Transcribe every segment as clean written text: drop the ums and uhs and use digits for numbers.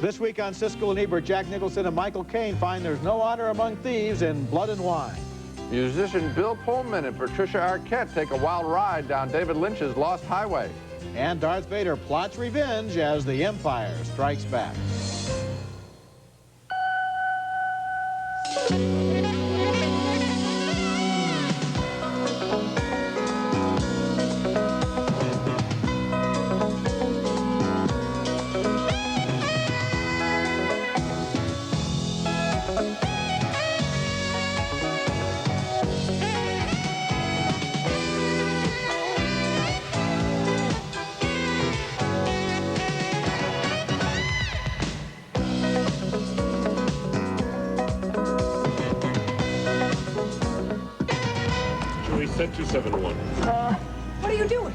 This week on Siskel and Ebert, Jack Nicholson and Michael Caine find there's no honor among thieves in Blood and Wine. Musician Bill Pullman and Patricia Arquette take a wild ride down David Lynch's Lost Highway. And Darth Vader plots revenge as the Empire strikes back. Set 271. What are you doing?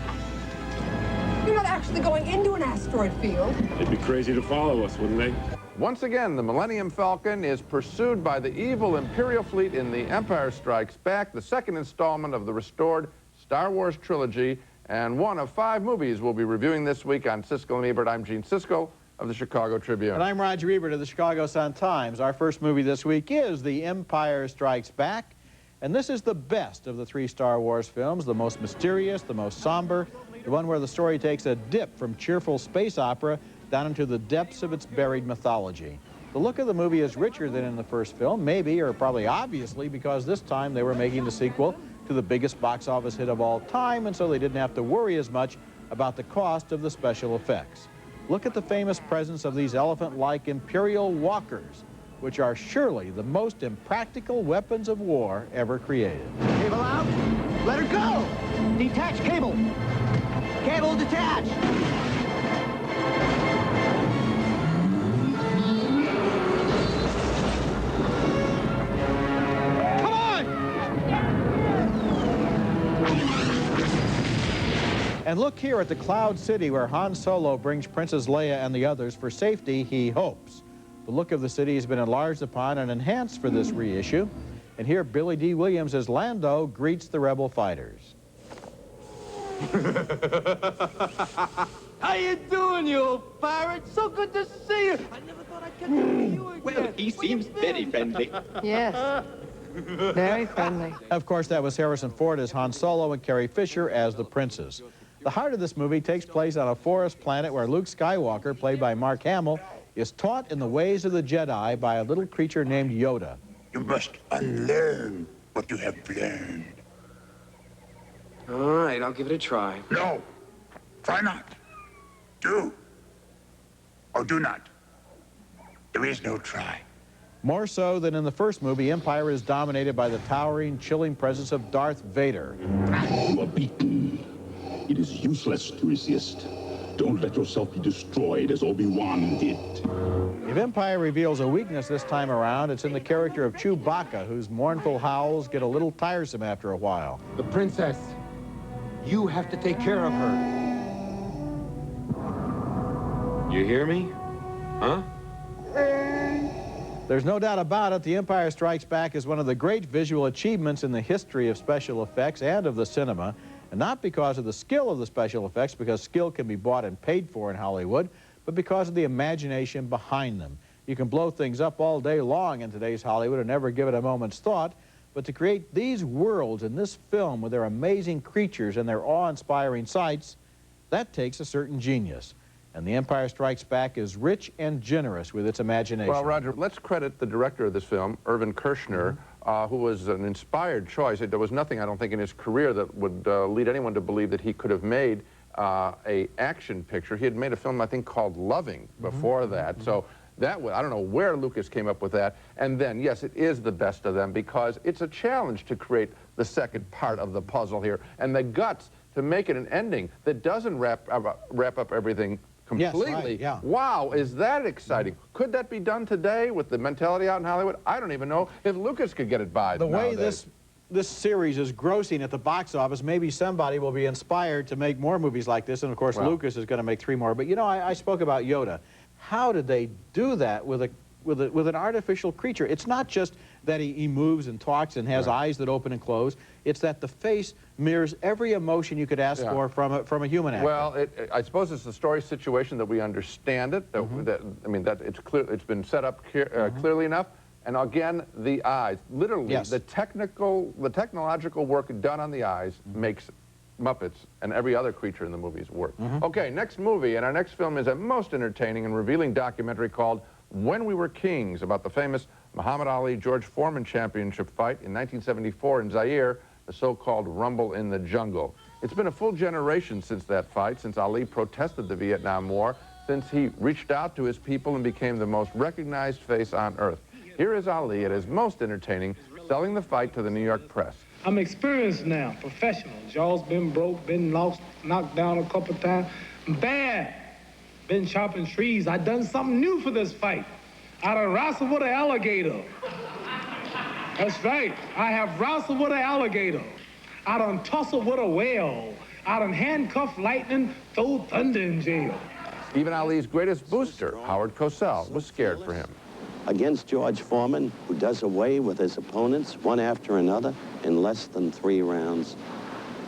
You're not actually going into an asteroid field. They'd be crazy to follow us, wouldn't they? Once again, the Millennium Falcon is pursued by the evil Imperial fleet in The Empire Strikes Back, the second installment of the restored Star Wars trilogy, and one of 5 movies we'll be reviewing this week on Siskel and Ebert. I'm Gene Siskel of the Chicago Tribune. And I'm Roger Ebert of the Chicago Sun-Times. Our first movie this week is The Empire Strikes Back. And this is the best of the 3 Star Wars films, the most mysterious, the most somber, the one where the story takes a dip from cheerful space opera down into the depths of its buried mythology. The look of the movie is richer than in the first film, maybe, or probably obviously, because this time they were making the sequel to the biggest box office hit of all time, and so they didn't have to worry as much about the cost of the special effects. Look at the famous presence of these elephant-like Imperial walkers, which are surely the most impractical weapons of war ever created. Cable out. Let her go. Detach cable. Cable detached. Come on! And look here at the Cloud City where Han Solo brings Princess Leia and the others for safety, he hopes. The look of the city has been enlarged upon and enhanced for this reissue. And here, Billy D. Williams as Lando greets the rebel fighters. How you doing, you old pirate? So good to see you. I never thought I'd get to see you again. Well, he seems very friendly. Yes. Very friendly. Of course, that was Harrison Ford as Han Solo and Carrie Fisher as the princes. The heart of this movie takes place on a forest planet where Luke Skywalker, played by Mark Hamill, is taught in the ways of the Jedi by a little creature named Yoda. You must unlearn what you have learned. All right, I'll give it a try. No, try not. Do or do not. There is no try. More so than in the first movie, Empire is dominated by the towering, chilling presence of Darth Vader. You are beaten. It is useless to resist. Don't let yourself be destroyed as Obi-Wan did. If Empire reveals a weakness this time around, it's in the character of Chewbacca, whose mournful howls get a little tiresome after a while. The princess. You have to take care of her. You hear me? Huh? There's no doubt about it, The Empire Strikes Back is one of the great visual achievements in the history of special effects and of the cinema. And not because of the skill of the special effects, because skill can be bought and paid for in Hollywood, but because of the imagination behind them. You can blow things up all day long in today's Hollywood and never give it a moment's thought, but to create these worlds in this film with their amazing creatures and their awe-inspiring sights, that takes a certain genius. And The Empire Strikes Back is rich and generous with its imagination. Well, Roger, let's credit the director of this film, Irvin Kershner, who was an inspired choice. There was nothing, I don't think, in his career that would lead anyone to believe that he could have made a action picture. He had made a film, I think, called Loving before that. So that was, I don't know where Lucas came up with that. And then, yes, it is the best of them because it's a challenge to create the second part of the puzzle here and the guts to make it an ending that doesn't wrap up everything completely. Yes, right, yeah. Wow, is that exciting? Could that be done today with the mentality out in Hollywood? I don't even know if Lucas could get it by the way nowadays. this series is grossing at the box office, maybe somebody will be inspired to make more movies like this, and of course Lucas is going to make 3 more. But you know, I spoke about Yoda. How did they do that with an artificial creature? It's not just that he moves and talks and has eyes that open and close. It's that the face mirrors every emotion you could ask for from a human actor. Well, I suppose it's a story situation that we understand it. That it's clear. It's been set up clearly enough. And again, the eyes, literally, the technological work done on the eyes makes Muppets and every other creature in the movies work. Okay, next movie, and our next film is a most entertaining and revealing documentary called When We Were Kings, about the famous Muhammad Ali-George Foreman championship fight in 1974 in Zaire, the so-called Rumble in the Jungle. It's been a full generation since that fight, since Ali protested the Vietnam War, since he reached out to his people and became the most recognized face on earth. Here is Ali at his most entertaining, selling the fight to the New York press. I'm experienced now, professional. Jaw's been broke, been knocked down a couple times. Bad. Been chopping trees. I done something new for this fight. I done wrestled with an alligator. That's right. I have wrestled with an alligator. I done tussled with a whale. I done handcuffed lightning, throw thunder in jail. Even Ali's greatest booster, Howard Cosell, was scared for him. Against George Foreman, who does away with his opponents one after another in less than 3 rounds,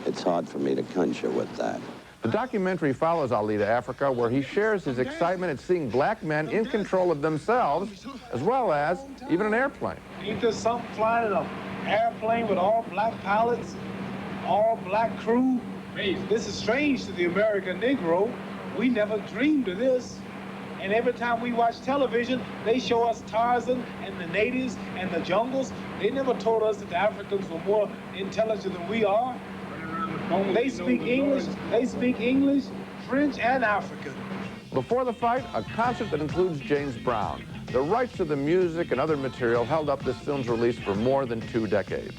it's hard for me to conjure with that. The documentary follows Ali to Africa, where he shares his excitement at seeing black men in control of themselves, as well as even an airplane. Ain't there something flying in an airplane with all black pilots, all black crew? This is strange to the American Negro. We never dreamed of this. And every time we watch television, they show us Tarzan and the natives and the jungles. They never told us that the Africans were more intelligent than we are. They speak English, French, and African. Before the fight, a concert that includes James Brown. The rights to the music and other material held up this film's release for more than 2 decades.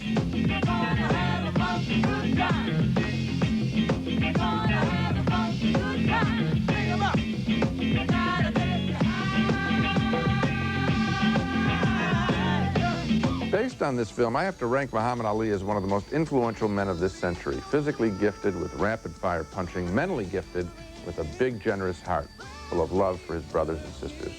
Based on this film, I have to rank Muhammad Ali as one of the most influential men of this century. Physically gifted with rapid-fire punching, mentally gifted with a big, generous heart, full of love for his brothers and sisters.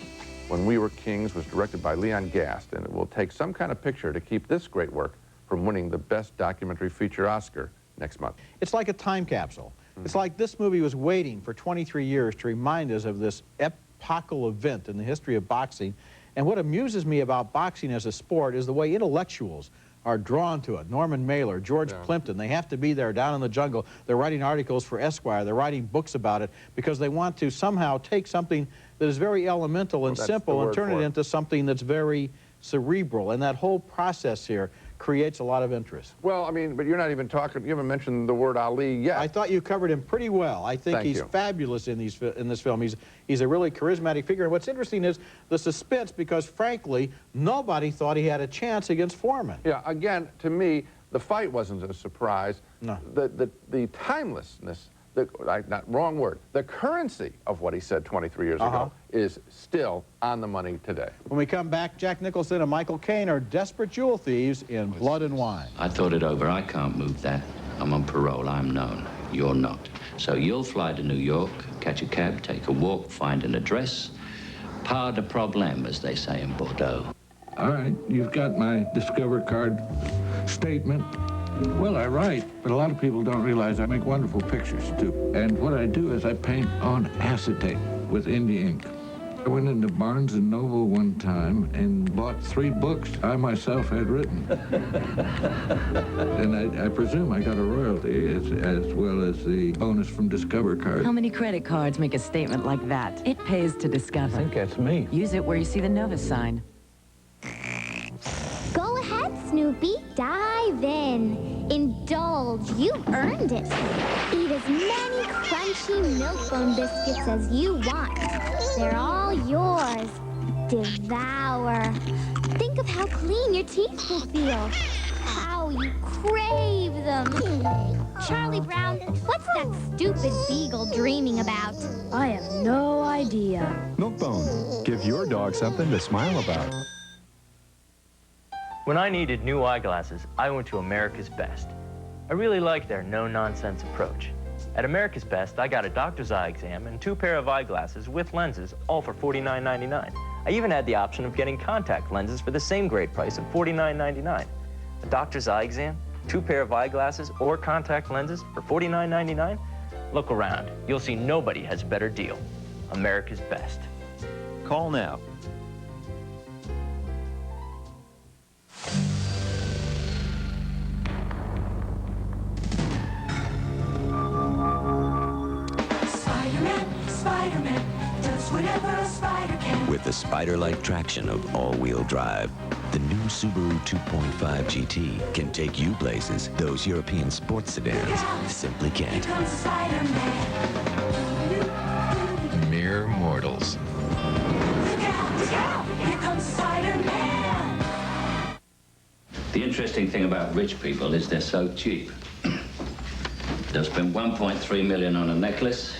When We Were Kings was directed by Leon Gast, and it will take some kind of picture to keep this great work from winning the Best Documentary Feature Oscar next month. It's like a time capsule. It's like this movie was waiting for 23 years to remind us of this epochal event in the history of boxing. And what amuses me about boxing as a sport is the way intellectuals are drawn to it. Norman Mailer, George Plimpton, they have to be there down in the jungle. They're writing articles for Esquire. They're writing books about it because they want to somehow take something that is very elemental and simple and turn it into something that's very cerebral. And that whole process here creates a lot of interest. Well, I mean, but you're not even talking, you haven't mentioned the word Ali yet. I thought you covered him pretty well. I think he's fabulous in this film. He's a really charismatic figure. And what's interesting is the suspense, because frankly, nobody thought he had a chance against Foreman. Yeah, again, to me, the fight wasn't a surprise. No. The timelessness, wrong word, the currency of what he said 23 years ago is still on the money today. When we come back, Jack Nicholson and Michael Caine are desperate jewel thieves in Blood and Wine. I thought it over. I can't move that. I'm on parole. I'm known. You're not. So you'll fly to New York, catch a cab, take a walk, find an address. Pas de problème, as they say in Bordeaux. All right, you've got my Discover card statement. Well, I write, but a lot of people don't realize I make wonderful pictures, too. And what I do is I paint on acetate with India ink. I went into Barnes & Noble one time and bought 3 books I myself had written. And I presume I got a royalty as well as the bonus from Discover card. How many credit cards make a statement like that? It pays to discover. I think that's me. Use it where you see the Novus sign. Go ahead, Snoopy. Dive in. Indulge. You've earned it. Eat as many crunchy milk-bone biscuits as you want. They're all yours. Devour. Think of how clean your teeth will feel. How you crave them. Charlie Brown, what's that stupid beagle dreaming about? I have no idea. Milk-Bone. Give your dog something to smile about. When I needed new eyeglasses, I went to America's Best. I really like their no-nonsense approach. At America's Best, I got a doctor's eye exam and 2 pair of eyeglasses with lenses, all for $49.99. I even had the option of getting contact lenses for the same great price of $49.99. A doctor's eye exam, 2 pair of eyeglasses, or contact lenses for $49.99? Look around. You'll see nobody has a better deal. America's Best. Call now. Spider-Man does whatever a spider can. With the spider-like traction of all-wheel drive, the new Subaru 2.5 GT can take you places those European sports sedans simply can't. Here comes Spider-Man. Mere mortals. Look out! Here comes Spider-Man. The interesting thing about rich people is they're so cheap. They'll spend $1.3 million on a necklace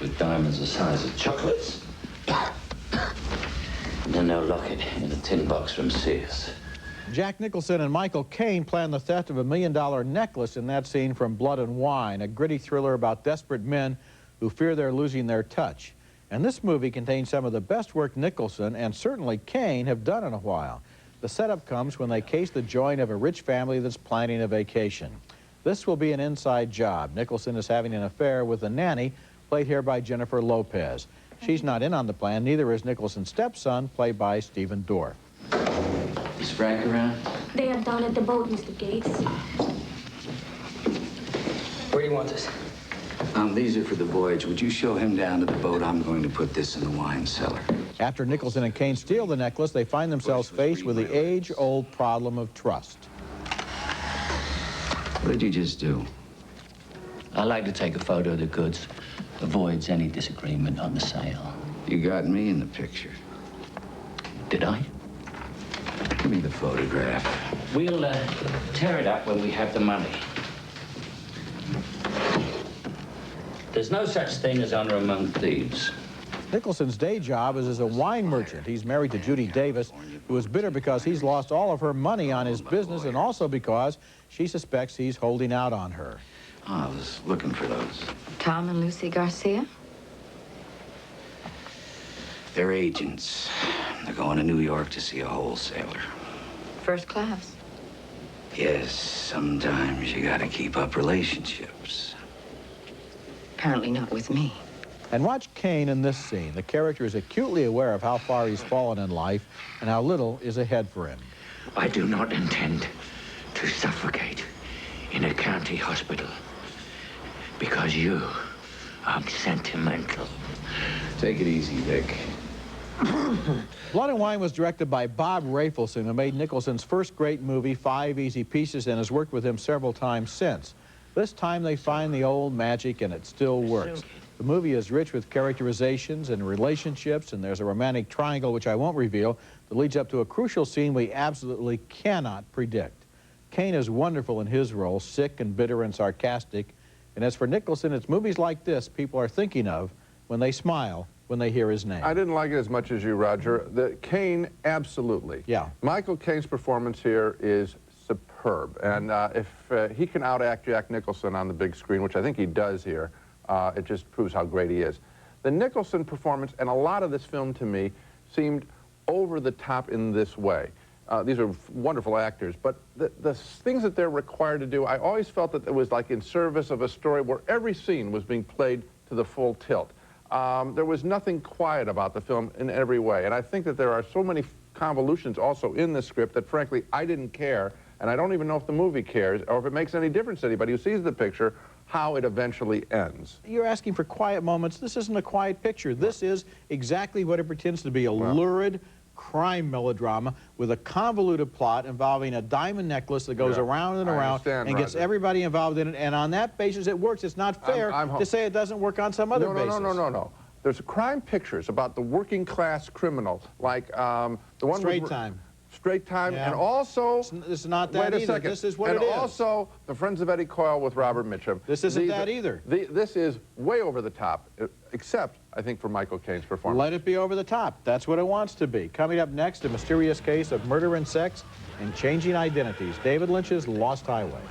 with diamonds the size of chocolates. And then they'll lock it in a tin box from Sears. Jack Nicholson and Michael Caine planned the theft of a $1 million necklace in that scene from Blood and Wine, a gritty thriller about desperate men who fear they're losing their touch. And this movie contains some of the best work Nicholson and certainly Caine have done in a while. The setup comes when they case the joint of a rich family that's planning a vacation. This will be an inside job. Nicholson is having an affair with a nanny, played here by Jennifer Lopez. She's not in on the plan, neither is Nicholson's stepson, played by Stephen Dorff. Is Frank around? They are down at the boat, Mr. Gates. Where do you want this? These are for the voyage. Would you show him down to the boat? I'm going to put this in the wine cellar. After Nicholson and Caine steal the necklace, they find themselves faced with the age-old problem of trust. What did you just do? I like to take a photo of the goods. Avoids any disagreement on the sale. You got me in the picture. Did I? Give me the photograph. We'll tear it up when we have the money. There's no such thing as honor among thieves. Nicholson's day job is as a wine merchant. He's married to Judy Davis, who is bitter because he's lost all of her money on his business and also because she suspects he's holding out on her. Oh, I was looking for those. Tom and Lucy Garcia? They're agents. They're going to New York to see a wholesaler. First class. Yes, sometimes you gotta keep up relationships. Apparently not with me. And watch Caine in this scene. The character is acutely aware of how far he's fallen in life and how little is ahead for him. I do not intend to suffocate in a county hospital because you are sentimental. Take it easy, Vic. Blood and Wine was directed by Bob Rafelson, who made Nicholson's first great movie, 5 Easy Pieces, and has worked with him several times since. This time they find the old magic and it still works. The movie is rich with characterizations and relationships, and there's a romantic triangle, which I won't reveal, that leads up to a crucial scene we absolutely cannot predict. Caine is wonderful in his role, sick and bitter and sarcastic. And as for Nicholson, it's movies like this people are thinking of when they smile when they hear his name. I didn't like it as much as you, Roger. Caine, absolutely. Yeah. Michael Caine's performance here is superb. And if he can outact Jack Nicholson on the big screen, which I think he does here, it just proves how great he is. The Nicholson performance, and a lot of this film to me, seemed over the top in this way. These are wonderful actors, but the things that they're required to do, I always felt that it was like in service of a story where every scene was being played to the full tilt. There was nothing quiet about the film in every way, and I think that there are so many convolutions also in the script that, frankly, I didn't care, and I don't even know if the movie cares, or if it makes any difference to anybody who sees the picture, how it eventually ends. You're asking for quiet moments. This isn't a quiet picture. This is exactly what it pretends to be, a lurid crime melodrama with a convoluted plot involving a diamond necklace that goes around and around and gets everybody involved in it, and on that basis it works. It's not fair to say it doesn't work on some other basis. No. There's crime pictures about the working class criminal, like the one Straight Time. Straight Time, and also... It's not that either. Second. This is what it is. And also The Friends of Eddie Coyle with Robert Mitchum. This isn't that either. This is way over the top, except, I think, for Michael Caine's performance. Let it be over the top. That's what it wants to be. Coming up next, a mysterious case of murder and sex and changing identities. David Lynch's Lost Highway.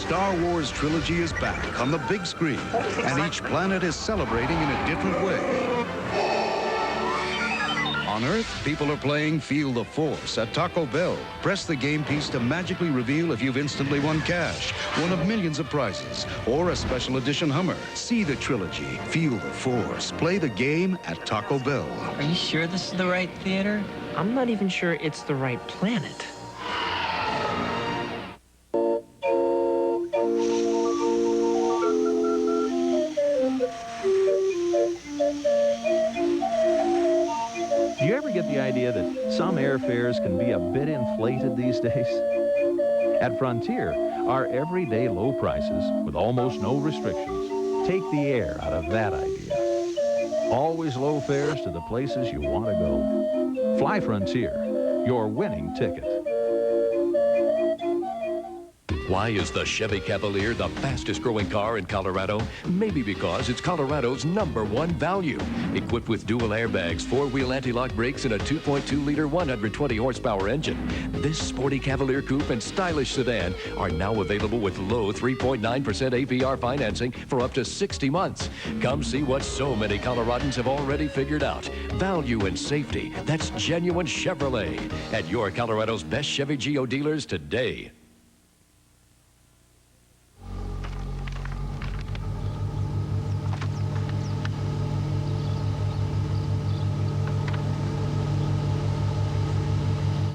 Star Wars trilogy is back on the big screen, and each planet is celebrating in a different way. On Earth, people are playing Feel the Force at Taco Bell. Press the game piece to magically reveal if you've instantly won cash, one of millions of prizes, or a special edition Hummer. See the trilogy, Feel the Force. Play the game at Taco Bell. Are you sure this is the right theater? I'm not even sure it's the right planet. Do you ever get the idea that some airfares can be a bit inflated these days? At Frontier, our everyday low prices with almost no restrictions take the air out of that idea. Always low fares to the places you want to go. Fly Frontier, your winning ticket. Why is the Chevy Cavalier the fastest growing car in Colorado? Maybe because it's Colorado's #1 value. Equipped with dual airbags, 4-wheel anti-lock brakes, and a 2.2-liter 120 horsepower engine, this sporty Cavalier coupe and stylish sedan are now available with low 3.9% APR financing for up to 60 months. Come see what so many Coloradans have already figured out. Value and safety, that's genuine Chevrolet. At your Colorado's best Chevy Geo dealers today.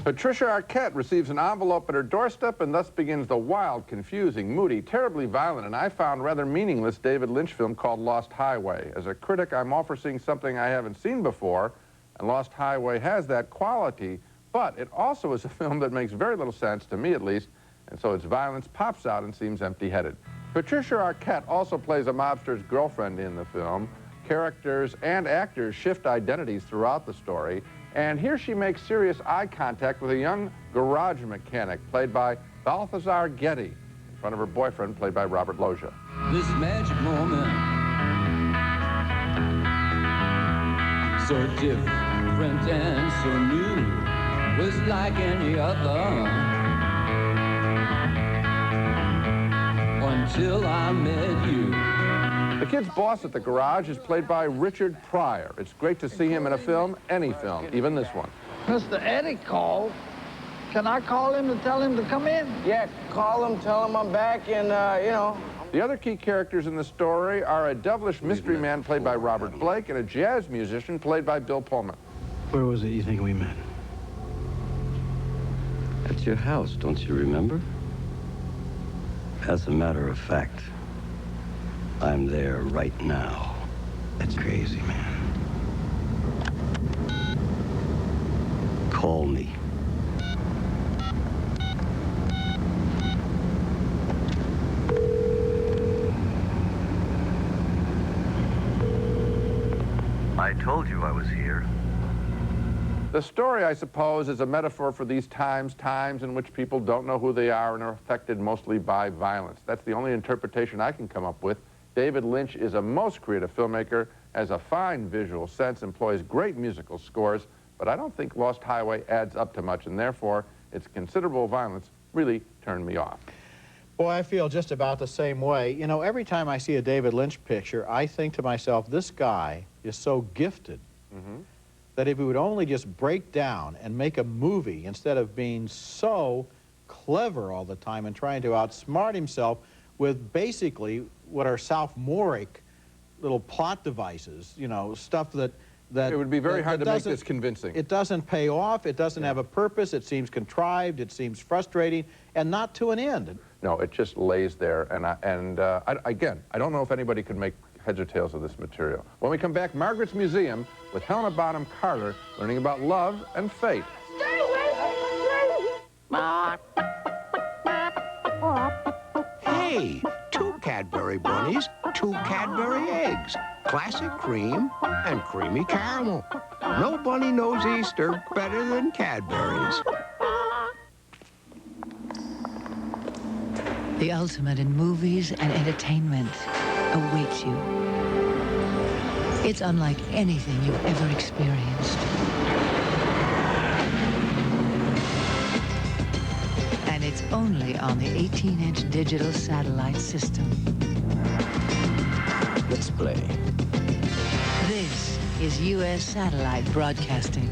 Patricia Arquette receives an envelope at her doorstep and thus begins the wild, confusing, moody, terribly violent, and I found rather meaningless David Lynch film called Lost Highway. As a critic, I'm all for seeing something I haven't seen before, and Lost Highway has that quality, but it also is a film that makes very little sense, to me at least, and so its violence pops out and seems empty-headed. Patricia Arquette also plays a mobster's girlfriend in the film. Characters and actors shift identities throughout the story, and here she makes serious eye contact with a young garage mechanic played by Balthazar Getty in front of her boyfriend played by Robert Loggia. This magic moment, so different and so new, was like any other, until I met you. The kid's boss at the garage is played by Richard Pryor. It's great to see him in a film, any film, even this one. Mr. Eddie called. Can I call him and tell him to come in? Yeah, call him, tell him I'm back, and, you know. The other key characters in the story are a devilish mystery man played by Robert Blake and a jazz musician played by Bill Pullman. Where was it you think we met? At your house, don't you remember? As a matter of fact, I'm there right now. That's crazy, man. Call me. I told you I was here. The story, I suppose, is a metaphor for these times in which people don't know who they are and are affected mostly by violence. That's the only interpretation I can come up with. David Lynch is a most creative filmmaker, has a fine visual sense, employs great musical scores, but I don't think Lost Highway adds up to much, and therefore its considerable violence really turned me off. Boy, I feel just about the same way. You know, every time I see a David Lynch picture, I think to myself, this guy is so gifted that if he would only just break down and make a movie instead of being so clever all the time and trying to outsmart himself with basically what are sophomoric little plot devices, you know, stuff that it would be very hard to make this convincing. It doesn't pay off, it doesn't have a purpose, it seems contrived, it seems frustrating, and not to an end. No, it just lays there, and again, I don't know if anybody could make heads or tails of this material. When we come back, Margaret's Museum with Helena Bonham Carter learning about love and fate. Stay away from me! Hey, 2 Cadbury bunnies, 2 Cadbury eggs, classic cream and creamy caramel. No bunny knows Easter better than Cadbury's. The ultimate in movies and entertainment awaits you. It's unlike anything you've ever experienced. And it's only only on the 18-inch digital satellite system. Let's play. This is U.S. satellite broadcasting.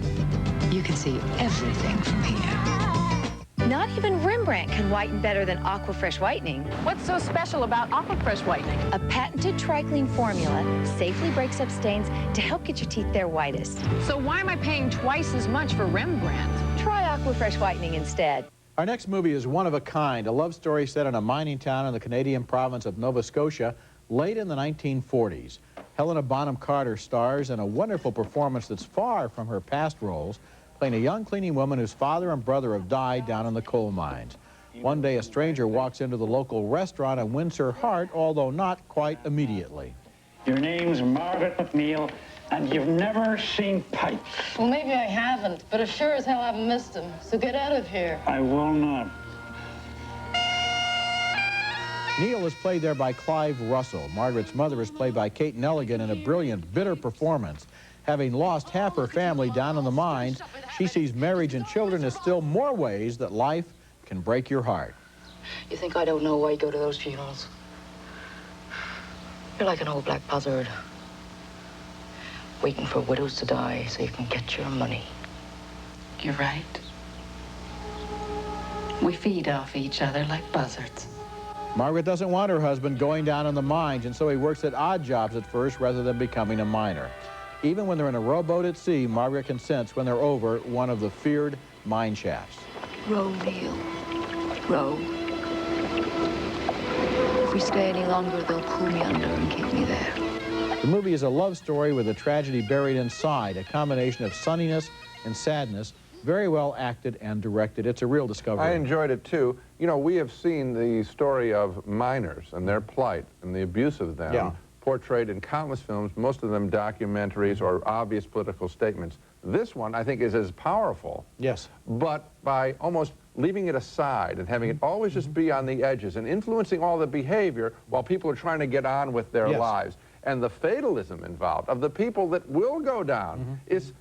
You can see everything from here. Not even Rembrandt can whiten better than Aquafresh Whitening. What's so special about Aquafresh Whitening? A patented tri-clean formula safely breaks up stains to help get your teeth their whitest. So why am I paying twice as much for Rembrandt? Try Aquafresh Whitening instead. Our next movie is one of a kind, a love story set in a mining town in the Canadian province of Nova Scotia late in the 1940s. Helena Bonham Carter stars in a wonderful performance that's far from her past roles, playing a young cleaning woman whose father and brother have died down in the coal mines. One day, a stranger walks into the local restaurant and wins her heart, although not quite immediately. Your name's Margaret McNeil, and you've never seen pipes. Well, maybe I haven't, but I sure as hell haven't missed them. So get out of here. I will not. Neil is played there by Clive Russell. Margaret's mother is played by Kate Nelligan in a brilliant, bitter performance. Having lost half her family down in the mines, she sees marriage and children as still more ways that life can break your heart. You think I don't know why you go to those funerals? You're like an old black buzzard, waiting for widows to die so you can get your money. You're right. We feed off each other like buzzards. Margaret doesn't want her husband going down in the mines, and so he works at odd jobs at first rather than becoming a miner. Even when they're in a rowboat at sea, Margaret can sense when they're over one of the feared mine shafts. Row, Neil. Row. If we stay any longer, they'll pull me under and keep me there. The movie is a love story with a tragedy buried inside, a combination of sunniness and sadness, very well acted and directed. It's a real discovery. I enjoyed it too. You know, we have seen the story of miners and their plight and the abuse of them portrayed in countless films, most of them documentaries or obvious political statements. This one, I think, is as powerful. Yes. But by almost leaving it aside and having it always just be on the edges and influencing all the behavior while people are trying to get on with their lives. And the fatalism involved of the people that will go down is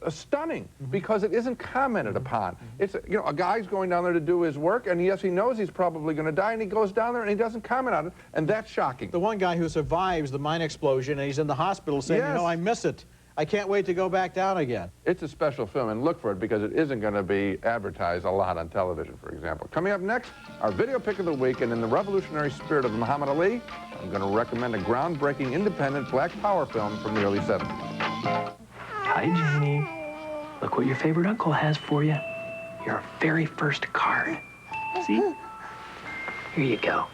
stunning because it isn't commented upon. It's, you know, a guy's going down there to do his work, and yes, he knows he's probably going to die, and he goes down there and he doesn't comment on it, and that's shocking. The one guy who survives the mine explosion, and he's in the hospital saying, you know, I miss it. I can't wait to go back down again. It's a special film, and look for it because it isn't going to be advertised a lot on television, for example. Coming up next, our video pick of the week, and in the revolutionary spirit of Muhammad Ali, I'm going to recommend a groundbreaking independent black power film from the early 70s. Hi, Janie. Look what your favorite uncle has for you. Your very first card. See? Here you go.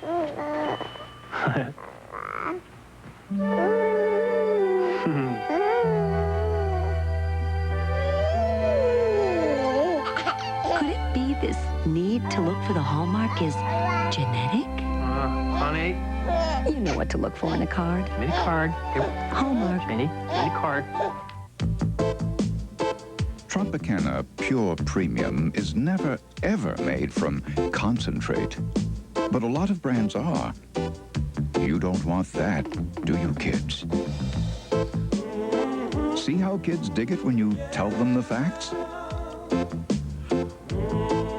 Could it be this need to look for the hallmark is genetic? Honey? You know what to look for in a card. Give me the card. Here. Hallmark. Minnie, give me the card. Tropicana Pure Premium is never, ever made from concentrate. But a lot of brands are. You don't want that, do you, kids? See how kids dig it when you tell them the facts?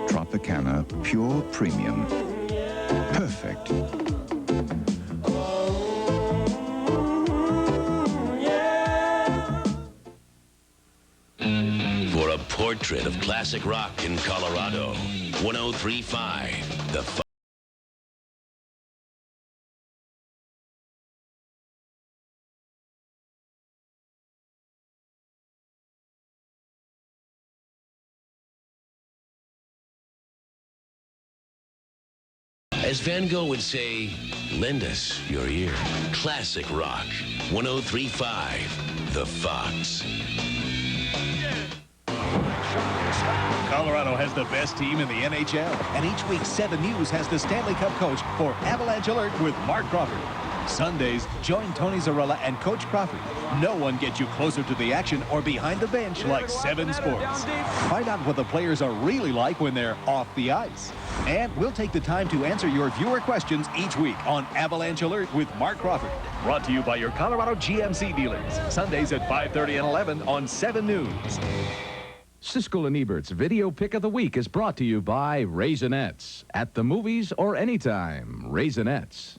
Tropicana Pure Premium. Perfect. For a portrait of classic rock in Colorado, 1035, the As Van Gogh would say, lend us your ear. Classic rock, 1035, The Fox. Colorado has the best team in the NHL, and each week 7 News has the Stanley Cup coach for Avalanche Alert with Mark Crawford. Sundays, join Tony Zarella and Coach Crawford. No one gets you closer to the action or behind the bench like 7 Sports. Find out what the players are really like when they're off the ice. And we'll take the time to answer your viewer questions each week on Avalanche Alert with Mark Crawford. Brought to you by your Colorado GMC dealers. Sundays at 5:30 and 11 on 7 News. Siskel and Ebert's Video Pick of the Week is brought to you by Raisinets. At the movies or anytime, Raisinets.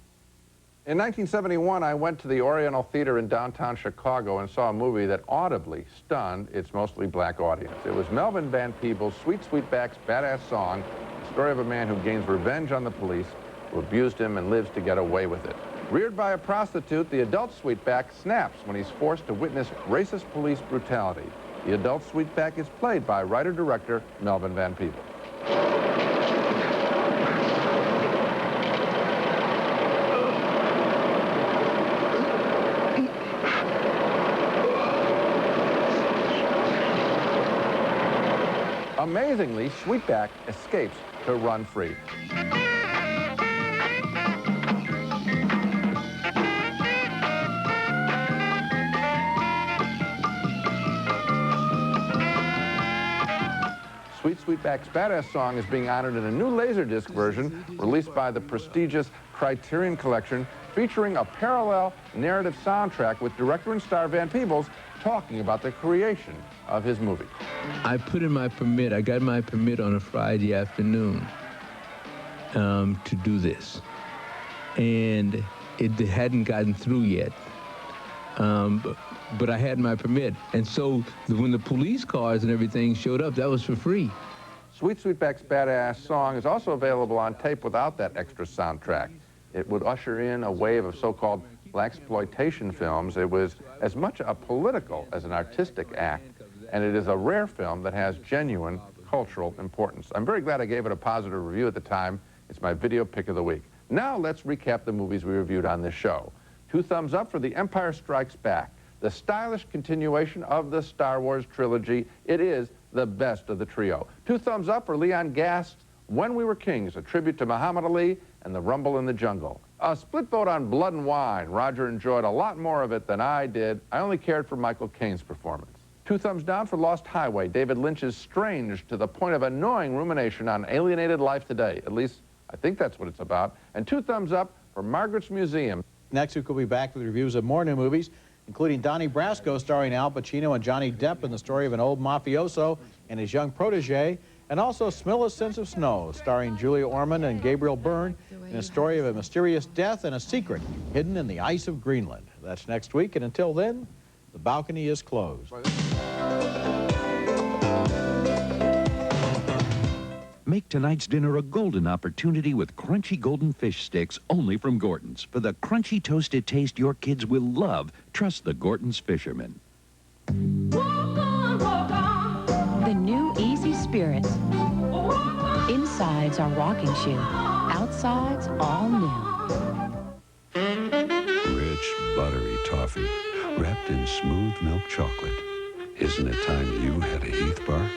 In 1971, I went to the Oriental Theater in downtown Chicago and saw a movie that audibly stunned its mostly black audience. It was Melvin Van Peebles' Sweet Sweetback's badass song, the story of a man who gains revenge on the police who abused him and lives to get away with it. Reared by a prostitute, the adult Sweetback snaps when he's forced to witness racist police brutality. The adult Sweetback is played by writer-director Melvin Van Peebles. Amazingly, Sweetback escapes to run free. Sweetback's badass song is being honored in a new Laserdisc version released by the prestigious Criterion Collection, featuring a parallel narrative soundtrack with director and star Van Peebles talking about the creation of his movie. I put in my permit. I got my permit on a Friday afternoon to do this. And it hadn't gotten through yet. But I had my permit. And so when the police cars and everything showed up, that was for free. Sweetback's badass song is also available on tape without that extra soundtrack. It would usher in a wave of so-called blaxploitation films. It was as much a political as an artistic act, and it is a rare film that has genuine cultural importance. I'm very glad I gave it a positive review at the time. It's my video pick of the week. Now let's recap the movies we reviewed on this show. 2 thumbs up for The Empire Strikes Back, the stylish continuation of the Star Wars trilogy. It is the best of the trio. 2 thumbs up for Leon Gast's When We Were Kings, a tribute to Muhammad Ali and the Rumble in the Jungle. A split vote on Blood and Wine. Roger enjoyed a lot more of it than I did. I only cared for Michael Caine's performance. 2 thumbs down for Lost Highway, David Lynch's strange to the point of annoying rumination on alienated life today. At least, I think that's what it's about. And 2 thumbs up for Margaret's Museum. Next week, we'll be back with reviews of more new movies, including Donnie Brasco starring Al Pacino and Johnny Depp in the story of an old mafioso and his young protege, and also Smell a Sense of Snow, starring Julia Ormond and Gabriel Byrne, in a story of a mysterious death and a secret hidden in the ice of Greenland. That's next week, and until then, the balcony is closed. Make tonight's dinner a golden opportunity with crunchy golden fish sticks only from Gorton's. For the crunchy toasted taste your kids will love, trust the Gorton's fishermen. The new Easy Spirits. Insides are rocking shoe. Outsides all new. Rich, buttery toffee, wrapped in smooth milk chocolate. Isn't it time you had a Heath bar?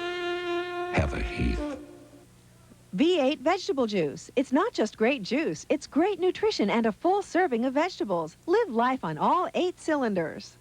Have a Heath. V8 vegetable juice. It's not just great juice, it's great nutrition and a full serving of vegetables. Live life on all 8 cylinders.